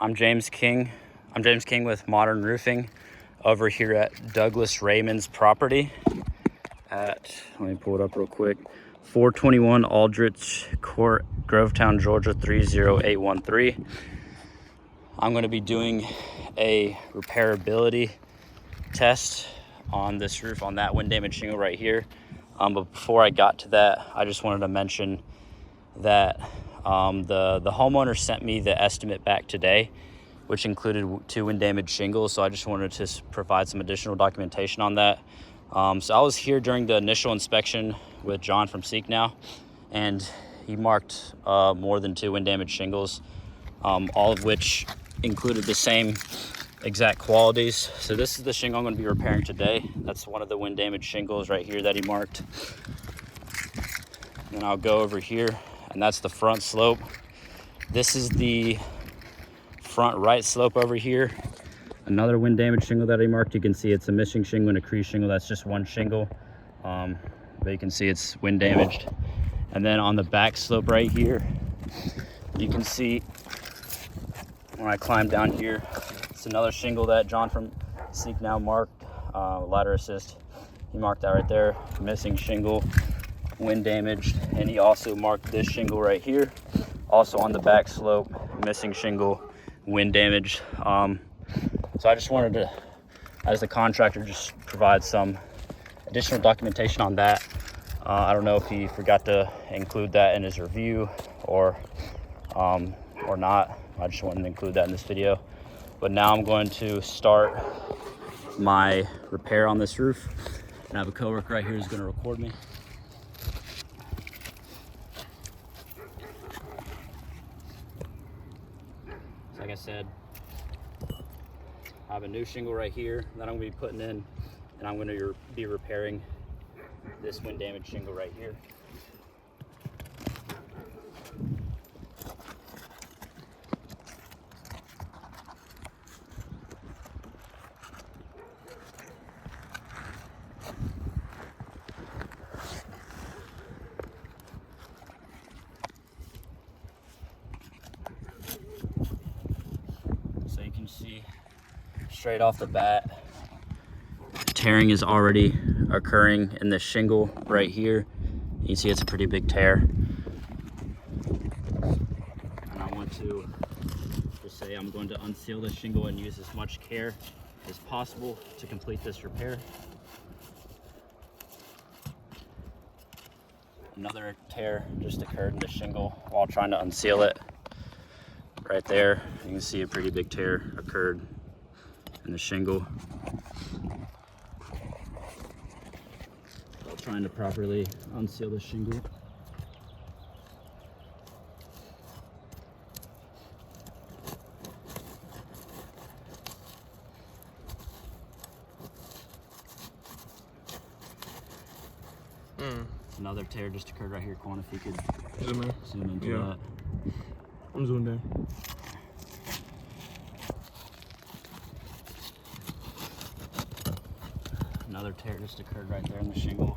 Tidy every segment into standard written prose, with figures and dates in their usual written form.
I'm James King. I'm James King with Modern Roofing over here at Douglas Reiman's property at, let me pull it up real quick, 421 Aldrich Court, Grovetown, Georgia 30813. I'm going to be doing a repairability test on this roof, on that wind damage shingle right here. But before I got to that, I just wanted to mention that the homeowner sent me the estimate back today, which included 2 wind damage shingles. So I just wanted to provide some additional documentation on that. So I was here during the initial inspection with John from Seek Now, and he marked more than 2 wind damage shingles, all of which included the same exact qualities. So this is the shingle I'm going to be repairing today. That's one of the wind damage shingles right here that he marked. Then I'll go over here, and that's the front slope. This is the front right slope over here. Another wind damage shingle that he marked. You can see it's a missing shingle and a crease shingle. That's just one shingle, but you can see it's wind damaged. And then on the back slope right here, you can see when I climb down here, it's another shingle that John from Seek Now marked, ladder assist. He marked that right there, missing shingle, wind damaged. And he also marked this shingle right here, also on the back slope, missing shingle, wind damage. So I just wanted to, as the contractor, just provide some additional documentation on that. I don't know if he forgot to include that in his review or not. I just wanted to include that in this video. But now I'm going to start my repair on this roof. And I have a coworker right here who's going to record me. So like I said, I have a new shingle right here that I'm going to be putting in, and I'm going to be repairing this wind damage shingle right here. So you can see straight off the bat, tearing is already occurring in this shingle right here. You can see it's a pretty big tear. And I want to just say I'm going to unseal this shingle and use as much care as possible to complete this repair. Another tear just occurred in the shingle while trying to unseal it. Right there, you can see a pretty big tear occurred in the shingle. While trying to properly unseal the shingle. Another tear just occurred right here. Quan, if you could zoom into that. I'm zoomed in. Another tear just occurred right there in the shingle.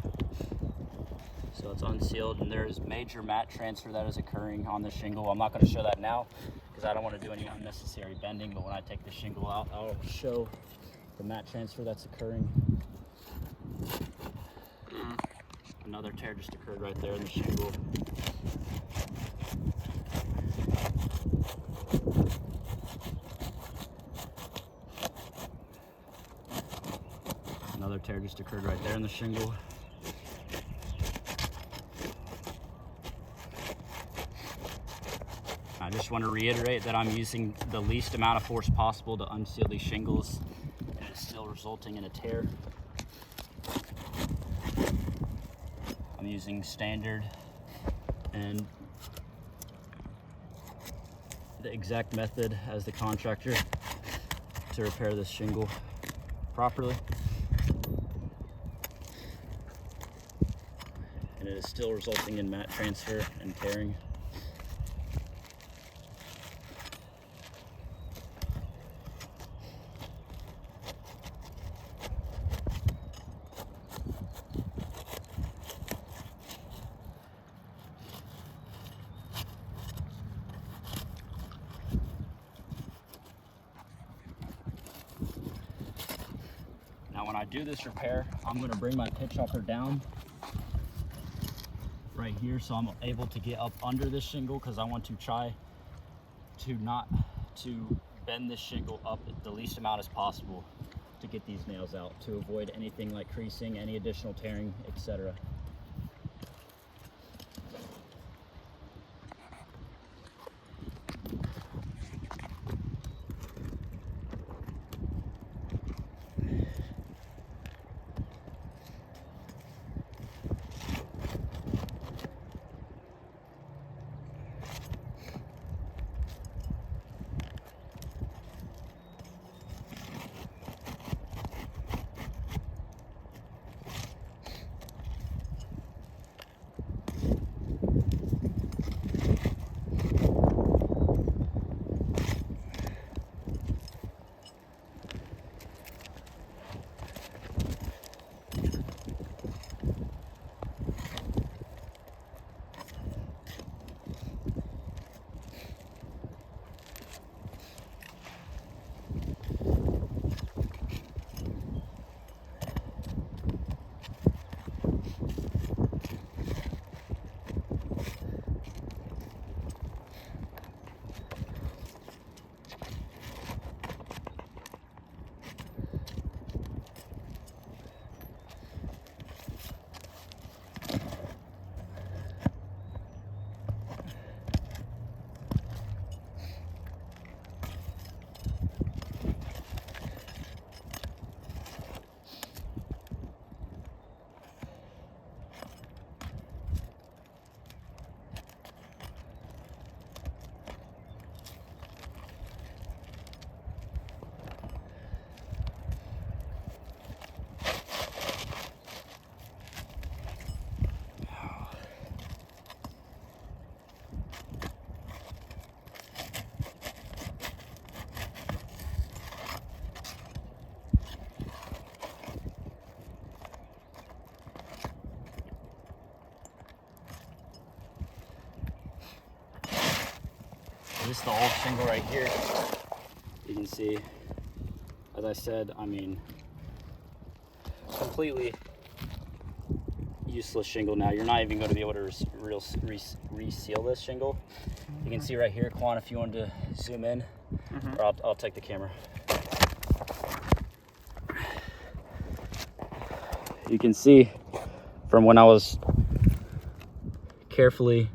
So it's unsealed, and there's major mat transfer that is occurring on the shingle. I'm not going to show that now because I don't want to do any unnecessary bending, but when I take the shingle out, I'll show the mat transfer that's occurring. Another tear just occurred right there in the shingle. Another tear just occurred right there in the shingle. I just want to reiterate that I'm using the least amount of force possible to unseal these shingles, and it's still resulting in a tear. I'm using standard and the exact method as the contractor to repair this shingle properly. And it is still resulting in mat transfer and tearing. Now when I do this repair, I'm gonna bring my pitch upper down right here so I'm able to get up under this shingle, because I want to try to bend this shingle up the least amount as possible to get these nails out, to avoid anything like creasing, any additional tearing, etc. This is the old shingle right here. You can see, as I said, I mean, completely useless shingle now. You're not even going to be able to reseal this shingle. You can see right here, Quan, if you wanted to zoom in, or I'll take the camera. You can see from when I was carefully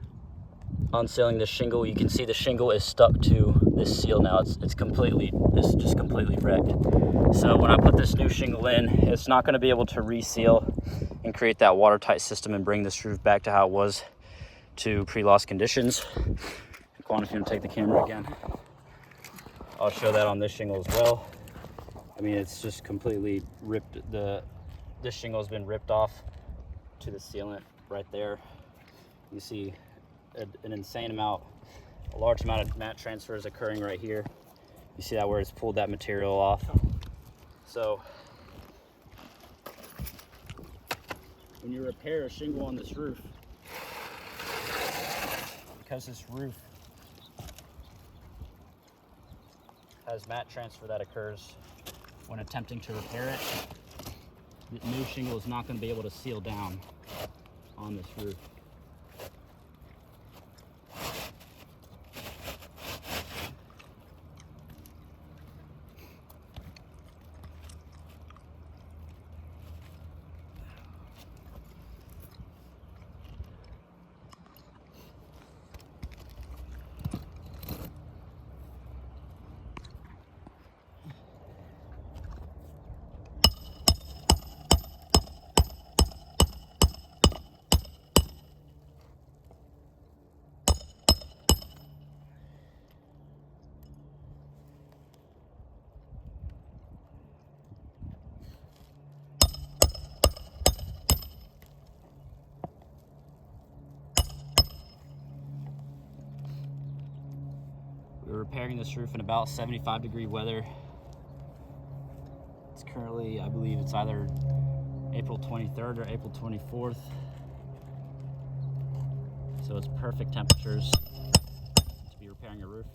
unsealing this shingle, you can see the shingle is stuck to this seal now. It's just completely wrecked. So when I put this new shingle in, it's not going to be able to reseal and create that watertight system and bring this roof back to how it was to pre-loss conditions. Quan, if you want to take the camera again, I'll show that on this shingle as well. I mean, it's just completely ripped. This shingle has been ripped off to the sealant right there. You see an insane amount, a large amount of mat transfer is occurring right here. You see that where it's pulled that material off. So when you repair a shingle on this roof, because this roof has mat transfer that occurs when attempting to repair it, the new shingle is not going to be able to seal down on this roof. We're repairing this roof in about 75-degree weather. It's currently, I believe it's either April 23rd or April 24th. So it's perfect temperatures to be repairing a roof.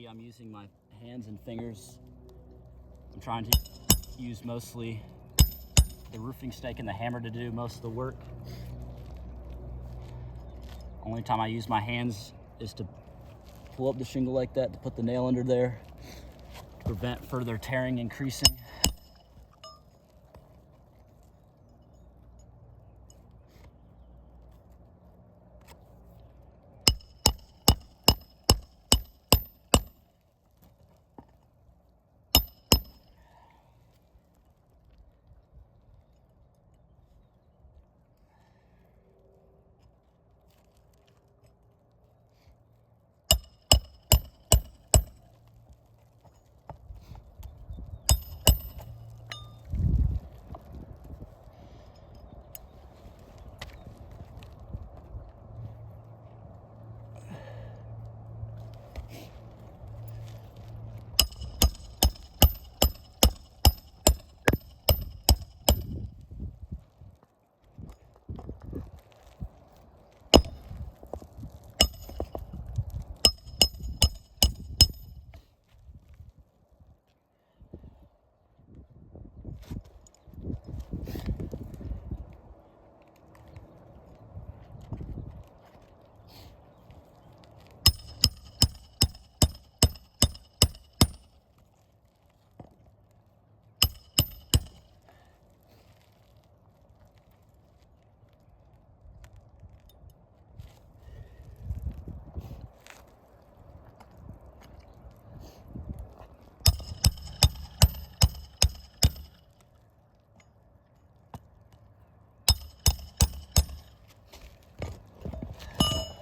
see, I'm using my hands and fingers. I'm trying to use mostly the roofing stake and the hammer to do most of the work. Only time I use my hands is to pull up the shingle like that, to put the nail under there, to prevent further tearing and creasing.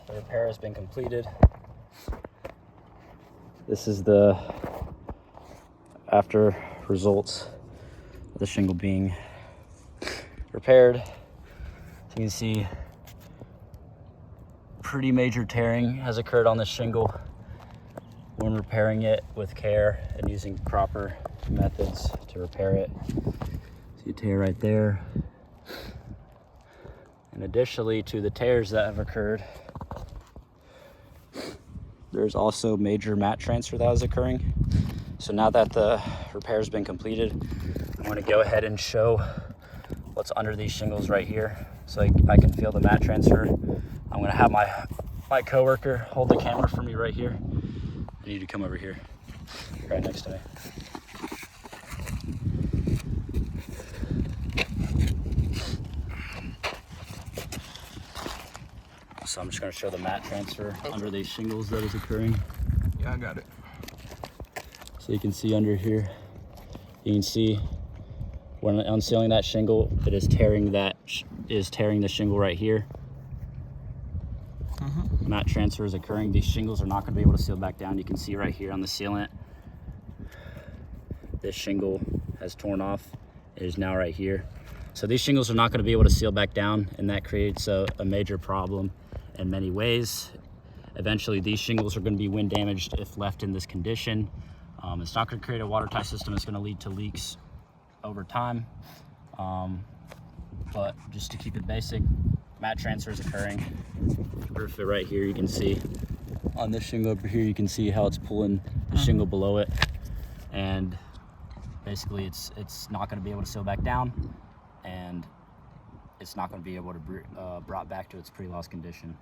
The repair has been completed. This is the after results of the shingle being repaired. As you can see, pretty major tearing has occurred on this shingle. When repairing it with care and using proper methods to repair it. See a tear right there. And additionally to the tears that have occurred, there's also major mat transfer that is occurring. So now that the repair has been completed, I'm going to go ahead and show what's under these shingles right here, so I can feel the mat transfer. I'm going to have my coworker hold the camera for me right here. I need to come over here, right next to me. So I'm just going to show the mat transfer under these shingles that is occurring. Yeah, I got it. So you can see under here, you can see when unsealing that shingle, it is tearing the shingle right here. Mat transfer is occurring. These shingles are not going to be able to seal back down. You can see right here on the sealant, this shingle has torn off. It is now right here. So these shingles are not going to be able to seal back down, and that creates a major problem in many ways. Eventually these shingles are going to be wind damaged if left in this condition. It's not going to create a watertight system. It's going to lead to leaks over time. But just to keep it basic, mat transfer is occurring. Roof it right here, you can see on this shingle over here, you can see how it's pulling the shingle below it, and basically it's not going to be able to seal back down, and it's not going to be able to brought back to its pre-loss condition.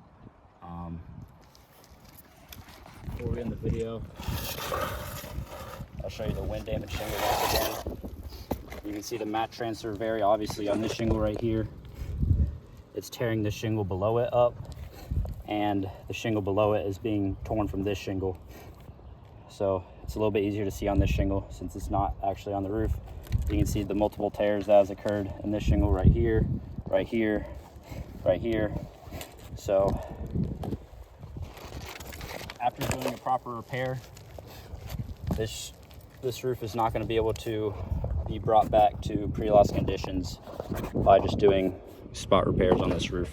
Before we end the video, I'll show you the wind damage shingle once again. You can see the mat transfer very obviously on this shingle right here. It's tearing the shingle below it up, and the shingle below it is being torn from this shingle. So it's a little bit easier to see on this shingle since it's not actually on the roof. You can see the multiple tears that has occurred in this shingle right here, right here, right here. So after doing a proper repair, this roof is not going to be able to be brought back to pre-loss conditions by just doing spot repairs on this roof.